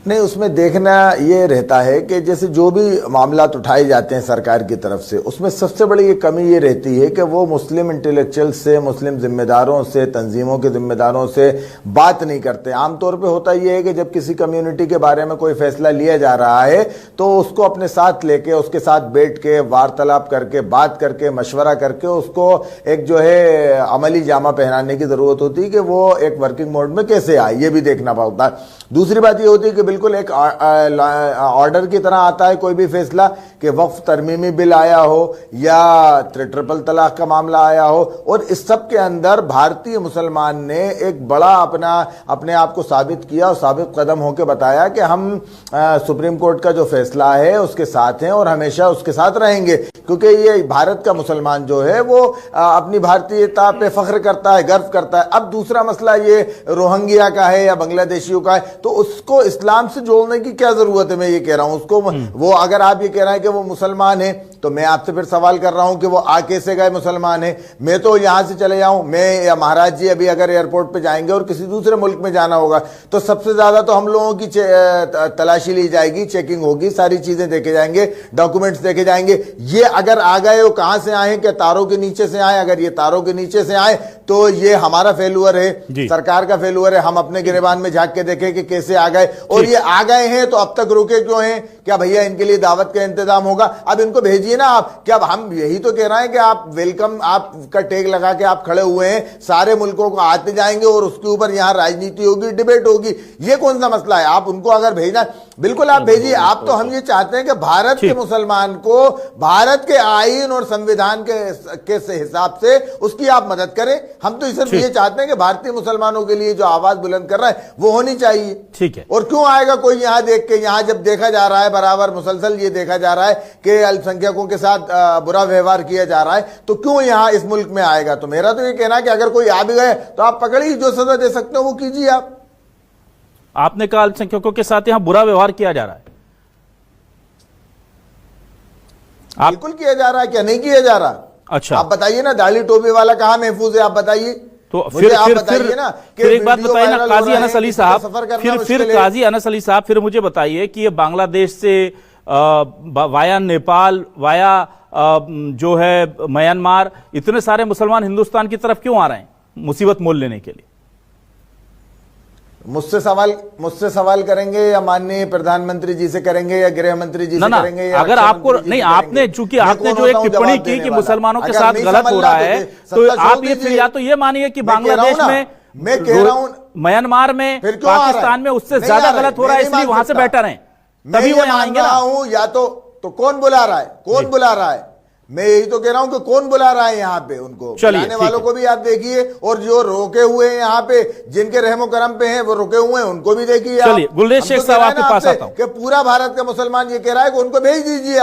नहीं, उसमें देखना ये रहता है कि जैसे जो भी मामलात उठाए जाते हैं सरकार की तरफ से, उसमें सबसे बड़ी ये कमी ये रहती है कि वो मुस्लिम इंटेलेक्चुअल से, मुस्लिम जिम्मेदारों से, तंजीमों के जिम्मेदारों से बात नहीं करते। आमतौर पे होता ये है कि जब किसी कम्युनिटी के बारे में कोई फैसला लिया जा रहा है तो उसको अपने साथ लेके, उसके साथ बैठ के वार्तालाप करके, बात करके, मशवरा करके उसको एक जो है अमली जामा पहनाने की जरूरत होती है कि वो एक वर्किंग मोड में कैसे आए, ये भी देखना पड़ता है। दूसरी बात ये होती है कि बिल्कुल एक ऑर्डर की तरह आता है कोई भी फैसला कि वक्फ तरमीमी बिल आया हो या ट्रिपल तलाक का मामला आया हो, और इस सब के अंदर भारतीय मुसलमान ने एक बड़ा अपने आप को साबित किया और साबित कदम होकर बताया कि हम सुप्रीम कोर्ट का जो फैसला है उसके साथ हैं और हमेशा उसके साथ रहेंगे, क्योंकि ये भारत का मुसलमान जो है वो अपनी भारतीयता पे फख्र करता है, गर्व करता है। अब दूसरा मसला ये रोहिंग्या का है या बांग्लादेशियों का है, तो उसको इस्लाम से जोड़ने की क्या जरूरत है, मैं ये कह रहा हूं उसको। वो अगर आप ये कह रहे हैं कि वो मुसलमान है, तो मैं आपसे फिर सवाल कर रहा हूं कि वो आ कैसे गए मुसलमान है। मैं तो यहां से चले जाऊं, मैं या महाराज जी अभी अगर एयरपोर्ट पे जाएंगे और किसी दूसरे मुल्क में जाना होगा तो सबसे ज्यादा तो हम लोगों की तलाशी ली जाएगी, चेकिंग होगी, सारी चीजें देखे जाएंगे, डॉक्यूमेंट्स देखे जाएंगे। ये अगर आ गए वो कहां से आए, क्या तारों के नीचे से आए? अगर ये तारों के नीचे से आए तो ये हमारा फेलुअर है, सरकार का फेलुअर है। हम अपने गिरेबान में झांक के देखें कि कैसे आ गए, और ये आ गए हैं तो अब तक रुके क्यों हैं? क्या भैया इनके लिए दावत का इंतजाम होगा? अब इनको भेजिए ना आप। क्या हम यही तो कह रहे हैं कि आप वेलकम, आपका टैग लगा के आप खड़े हुए हैं, सारे मुल्कों को आते जाएंगे और उसके ऊपर यहां राजनीति होगी, डिबेट होगी। ये कौन सा मसला है? आप उनको अगर भेजना, बिल्कुल आप भेजिए। आप तो हम ये चाहते हैं कि भारत के मुसलमान को भारत के आईन और संविधान के हिसाब से उसकी आप मदद करें। हम तो सिर्फ ये चाहते हैं कि भारतीय मुसलमानों के लिए जो आवाज बुलंद कर रहा है वो होनी चाहिए। ठीक है। और क्यों आएगा कोई यहां देख के? यहां जब देखा जा रहा है बराबर मुसलसल ये देखा जा रहा है कि अल्पसंख्यकों के साथ बुरा व्यवहार किया जा रहा है, तो क्यों यहां इस मुल्क में आएगा? तो मेरा तो ये कहना है कि अगर कोई आ भी गए तो आप पकड़िए, जो सजा दे सकते हो वो कीजिए। आपने कहा अल्पसंख्यकों के साथ यहां बुरा व्यवहार किया जा रहा है। बिल्कुल किया जा रहा है, क्या नहीं किया जा रहा? अच्छा, आप बताइए ना, दाढ़ी टोपी वाला कहां महफूज है? आप बताइए। तो फिर एक बात बताइए ना काजी अनस अली साहब, फिर काजी अनस अली साहब, फिर मुझे बताइए कि ये बांग्लादेश से वाया नेपाल, वाया जो है म्यांमार, इतने सारे मुसलमान हिंदुस्तान की तरफ क्यों आ रहे हैं मुसीबत मोल लेने के लिए? मुझसे सवाल करेंगे या माननीय प्रधानमंत्री जी से करेंगे या गृह मंत्री जी से करेंगे या अगर आपको नहीं, आपने चूंकि आपने जो एक टिप्पणी की कि मुसलमानों के साथ गलत हो रहा है, तो आप ये फिर या तो ये मानिए कि बांग्लादेश में, मैं कह रहा हूं म्यांमार में, पाकिस्तान में उससे ज्यादा गलत हो रहा है, इसलिए वहां से बेटर है, तभी वो यहां आएंगे ना। या तो कौन बुला रहा है? कौन बुला रहा है? मैं यही तो कह रहा हूं कि कौन बुला रहा है यहाँ पे उनको? बुलाने वालों को भी आप देखिए, और जो रोके हुए हैं यहाँ पे, जिनके रहमो करम पे हैं वो रुके हुए हैं, उनको भी देखिए। चलिए गुलरेज शेख साहब आपके पास आता हूं कि पूरा भारत का मुसलमान ये कह रहा है कि उनको भेज दीजिए।